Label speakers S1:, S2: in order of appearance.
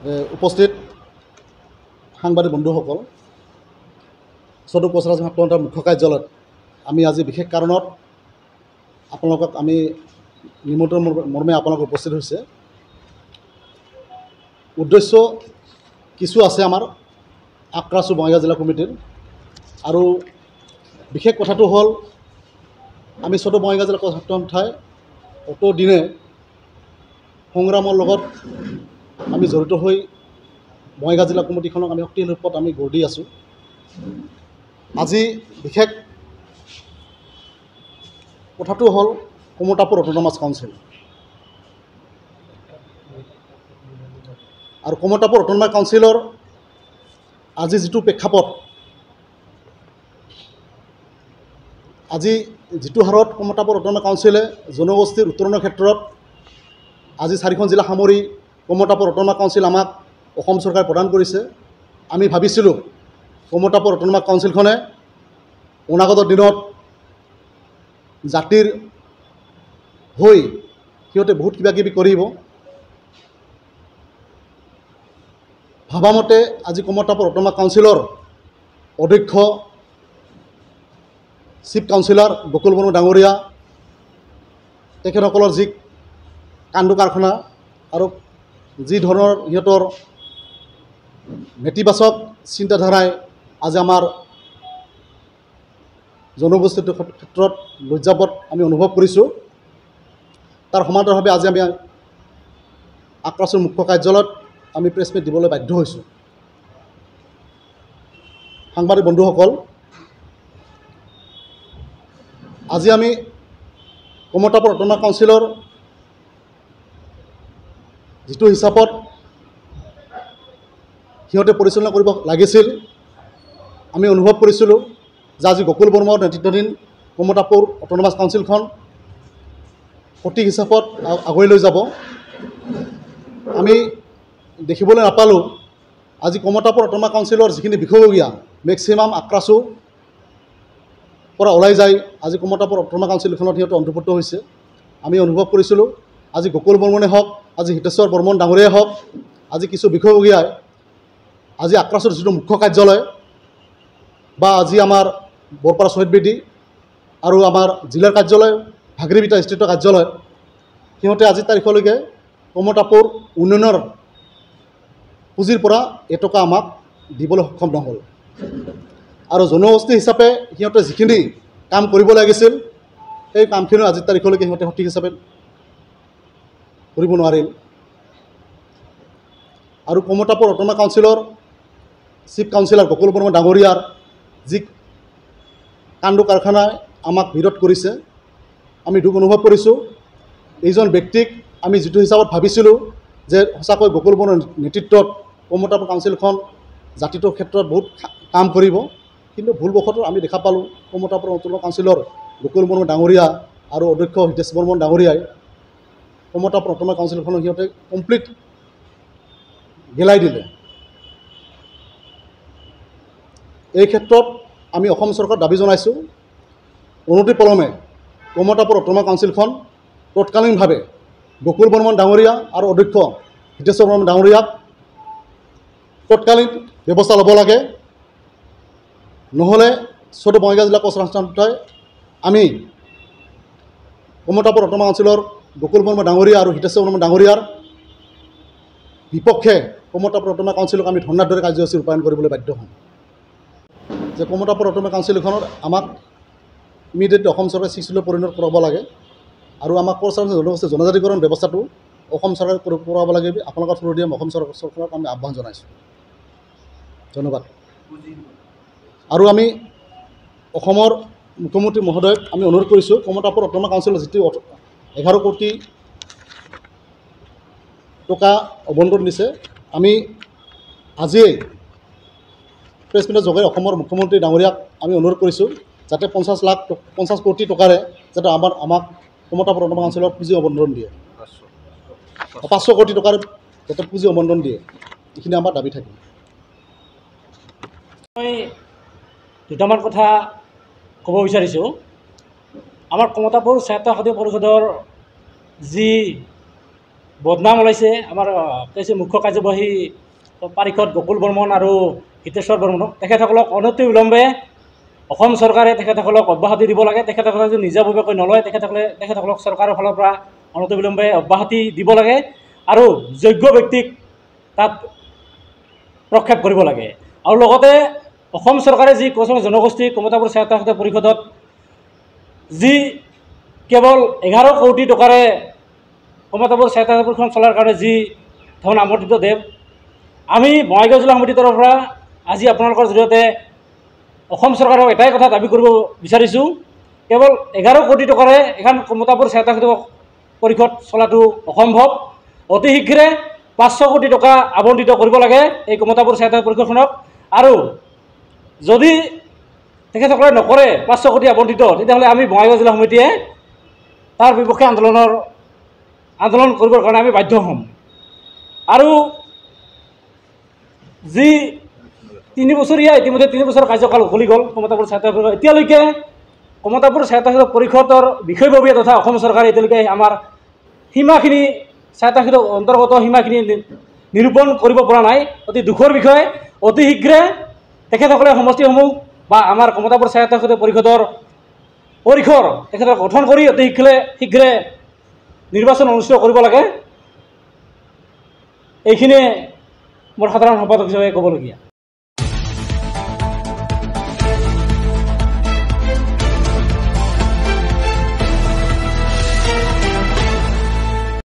S1: উপস্থিত সাংবাদিক বন্ধুসকল, চৌধুৰী প্ৰচাৰ সত্তৰ মুখ্য কাৰ্যালয়ত আমি আজি বিশেষ কাৰণত আপোনালোকক আমি নিমন্ত্ৰণ মৰ্মে আপোনালোক উপস্থিত হৈছে। উদ্দেশ্য কিছু আছে আমাৰ আক্ৰাচু বঙাইগাঁও জিলা কমিটিৰ, আৰু বিশেষ কথাটো হ'ল আমি চৌধুৰী বঙাইগাঁও জিলা ছাত্ৰ সন্থাই অতদিনে সংগ্ৰামৰ লগত আমি জড়িত হৈ বঙাইগাঁও জিলা কমিটিখনক আমি শক্তিশালী ৰূপত আমি গঢ় দি আছোঁ। আজি বিশেষ কথাটো হ'ল কমতাপুৰ অট'নমাছ কাউন্সিল, আৰু কমতাপুৰ অট'নমাছ কাউন্সিলৰ আজি যিটো প্ৰেক্ষাপট, আজি যিটো হাৰত কমতাপুৰ অট'নমাছ কাউন্সিলে জনগোষ্ঠীৰ উত্তৰণৰ ক্ষেত্ৰত আজি 4খন জিলা সামৰি কমতাপুৰ অট'নমাছ কাউন্সিল আমাক অসম চৰকাৰে প্ৰদান কৰিছে। আমি ভাবিছিলোঁ কমতাপুৰ অট'নমাছ কাউন্সিলখনে অনাগত দিনত জাতিৰ হৈ সিহঁতে বহুত কিবাকিবি কৰিব। ভাবামতে আজি কমতাপুৰ অট'নমাছ কাউন্সিলৰ অধ্যক্ষ চিফ কাউন্সিলাৰ বকুল বৰ্মন ডাঙৰীয়া, তেখেতসকলৰ যি কাণ্ড কাৰখানা আৰু যি ধৰণৰ সিহঁতৰ নেতিবাচক চিন্তাধাৰাই আজি আমাৰ জনগোষ্ঠীৰ ক্ষেত্ৰত লজ্জাবোধ আমি অনুভৱ কৰিছোঁ। তাৰ সমান্তৰালভাৱে আজি আমি আক্ৰাচুৰ মুখ্য কাৰ্যালয়ত আমি প্ৰেছ মিট দিবলৈ বাধ্য হৈছোঁ। সাংবাদিক বন্ধুসকল, আজি আমি কমতাপুৰ অট'নমাছ কাউন্সিলৰ যিটো হিচাপত সিহঁতে পৰিচালনা কৰিব লাগিছিল, আমি অনুভৱ কৰিছিলোঁ যে আজি গকুল বৰ্মৰ নেতৃত্বাধীন কমতাপুৰ অট'নমাছ কাউন্সিলখন সঠিক হিচাপত আগুৱাই লৈ যাব। আমি দেখিবলৈ নাপালোঁ আজি কমতাপুৰ অট'নমাছ কাউন্সিলৰ যিখিনি বিষয়ববীয়া মেক্সিমাম আক্ৰাচু পৰা ওলাই যায় আজি কমতাপুৰ অট'নমাছ কাউন্সিলখনত সিহঁতে অন্তৰ্ভুক্ত হৈছে। আমি অনুভৱ কৰিছিলোঁ আজি গকুল বৰ্মনে হওক, আজি হিতেশ্বৰ বৰ্মন ডাঙৰীয়াই হওক, আজি কিছু বিষয়ববীয়াই আজি আক্ৰাচুৰ যিটো মুখ্য কাৰ্যালয় বা আজি আমাৰ বৰপাৰা শ্বহীদ বেদী আৰু আমাৰ জিলাৰ কাৰ্যালয় ভাগিৰিবিটা স্থিত কাৰ্যালয়, সিহঁতে আজি তাৰিখলৈকে কমতাপুৰ উন্নয়নৰ পুঁজিৰ পৰা এটকা আমাক দিবলৈ সক্ষম নহ'ল। আৰু জনগোষ্ঠী হিচাপে সিহঁতে যিখিনি কাম কৰিব লাগিছিল সেই কামখিনি আজিৰ তাৰিখলৈকে সিহঁতে সঠিক হিচাপে কৰিব নোৱাৰিল। আৰু কমতাপুৰ অট'নমাছ কাউন্সিলৰ চিফ কাউন্সিলাৰ বকুল বৰ্মন ডাঙৰীয়াৰ যি কাণ্ড কাৰখানাই আমাক বিৰোধ কৰিছে, আমি দুখ অনুভৱ কৰিছোঁ। এইজন ব্যক্তিক আমি যিটো হিচাপত ভাবিছিলোঁ যে সঁচাকৈ বকুল বৰ্মনৰ নেতৃত্বত কমতাপুৰ কাউন্সিলখন জাতিটোৰ ক্ষেত্ৰত বহুত কাম কৰিব, কিন্তু ভুলবশতঃ আমি দেখা পালোঁ কমতাপুৰ অট'নমাছ কাউন্সিলৰ বকুল বৰ্মন ডাঙৰীয়া আৰু অধ্যক্ষ হিতেশ বৰ্মন ডাঙৰীয়াই কমতাপুৰ অট'নমাছ কাউন্সিলখনক সিহঁতে কমপ্লিট গেলাই দিলে। এই ক্ষেত্ৰত আমি অসম চৰকাৰক দাবী জনাইছোঁ অনতিপলমে কমতাপুৰ অট'নমাছ কাউন্সিলখন তৎকালীনভাৱে বকুল বৰ্মন ডাঙৰীয়া আৰু অধ্যক্ষ হিতেশ্বৰ বৰ্মন ডাঙৰীয়াক তৎকালীন ব্যৱস্থা ল'ব লাগে। নহ'লে চৌধুৰী বঙাইগাঁও জিলা ছাত্ৰ সন্থাই আমি কমতাপুৰ অট'নমাছ কাউন্সিলৰ বকুল বৰ্মন ডাঙৰীয়া আৰু হিতেশ্বৰ বৰ্মন ডাঙৰীয়াৰ বিপক্ষে কমতাপুৰ অট'নমাছ কাউন্সিলক আমি ধৰ্ণাৰ দৰে কাৰ্যসূচী ৰূপায়ণ কৰিবলৈ বাধ্য হ'ম। যে কমতাপুৰ অট'নমাছ কাউন্সিলখনৰ আমাক ইমিডিয়েটলি অসম চৰকাৰে চিচিলৈ পৰিণত কৰাব লাগে, আৰু আমাক জনগোষ্ঠীৰ জনজাতিকৰণ ব্যৱস্থাটো অসম চৰকাৰে কৰাব লাগে। আপোনালোকৰ থ্ৰু দি অসম চৰকাৰক আমি আহ্বান জনাইছোঁ। ধন্যবাদ। আৰু আমি অসমৰ মুখ্যমন্ত্ৰী মহোদয়ক আমি অনুৰোধ কৰিছোঁ কমতাপুৰ অট'নমাছ কাউন্সিলৰ যিটো 11 কোটি টকা আবণ্টন দিছে, আমি আজিয়েই প্ৰেছ মিটৰ যোগেৰে অসমৰ মুখ্যমন্ত্ৰী ডাঙৰীয়াক আমি অনুৰোধ কৰিছোঁ যাতে 50 কোটি টকাৰে যাতে আমাক কমতাপুৰ অট'নমাছ কাউন্সিলৰ পুঁজি আবণ্টন দিয়ে, 500 কোটি টকাৰ যাতে পুঁজি আবণ্টন দিয়ে, এইখিনি আমাৰ দাবী থাকিল।
S2: মই দুটামান কথা ক'ব বিচাৰিছোঁ। আমাৰ কমতাপুৰ স্বায়ত্তশাসিত পৰিষদৰ যি বদনাম ওলাইছে আমাৰ কৈছে মুখ্য কাৰ্যবাহী পাৰিষদ গকুল বৰ্মন আৰু হিতেশ্বৰ বৰ্মনক। তেখেতসকলক অনতি বিলম্বে অসম চৰকাৰে তেখেতসকলক অব্যাহতি দিব লাগে। তেখেতসকলে যদি নিজাববীয়াকৈ নলয় তেখেতসকলক চৰকাৰৰ ফালৰ পৰা অনতি বিলম্বে অব্যাহতি দিব লাগে আৰু যোগ্য ব্যক্তিক তাত প্ৰক্ষেপ কৰিব লাগে। আৰু লগতে অসম চৰকাৰে যি কচম জনগোষ্ঠী কমতাপুৰ স্বায়ত্তশাসিত পৰিষদত যি কেৱল 11 কোটি টকাৰে কমতাপুৰ স্বায়ত্তশাসিত পৰিষদখন চলাৰ কাৰণে যি ধন আমন্ত্ৰিত দেৱ, আমি বঙাইগাঁও জিলা সমিতিৰ তৰফৰ পৰা আজি আপোনালোকৰ জৰিয়তে অসম চৰকাৰক এটাই কথা দাবী কৰিব বিচাৰিছোঁ, কেৱল 11 কোটি টকাৰে এখন কমতাপুৰ স্বায়ত্তশাসিত পৰিষদ চলাটো অসম্ভৱ। অতি শীঘ্ৰে 500 কোটি টকা আবণ্টিত কৰিব লাগে এই কমতাপুৰ স্বায়ত্তশাসিত পৰিষদখনক। আৰু যদি তেখেতসকলে নকৰে 500 কোটি আবণ্টিত, তেতিয়াহ'লে আমি বঙাইগাঁও জিলা সমিতিয়ে তাৰ বিপক্ষে আন্দোলন কৰিবৰ কাৰণে আমি বাধ্য হ'ম। আৰু যি 3 বছৰীয়া ইতিমধ্যে 3 বছৰ কাৰ্যকাল উকলি গ'ল কমতাপুৰ স্বায়ত্তশাসিত পৰিষদ, এতিয়ালৈকে কমতাপুৰ স্বায়ত্তশাসিত পৰিষদৰ বিষয়ববীয়া তথা অসম চৰকাৰে এতিয়ালৈকে আমাৰ সীমাখিনি স্বায়ত্তশাসিত অন্তৰ্গত সীমাখিনি নিৰূপণ কৰিব পৰা নাই। অতি দুখৰ বিষয়। অতি শীঘ্ৰে তেখেতসকলে সমষ্টিসমূহ বা আমাৰ কমতাপুৰ স্বায়ত্তশাসিত পৰিষদৰ পৰিসৰ তেখেতক গঠন কৰি অতি শীঘ্ৰে নিৰ্বাচন অনুষ্ঠিত কৰিব লাগে। এইখিনিয়ে মোৰ সাধাৰণ সম্পাদক হিচাপে ক'বলগীয়া।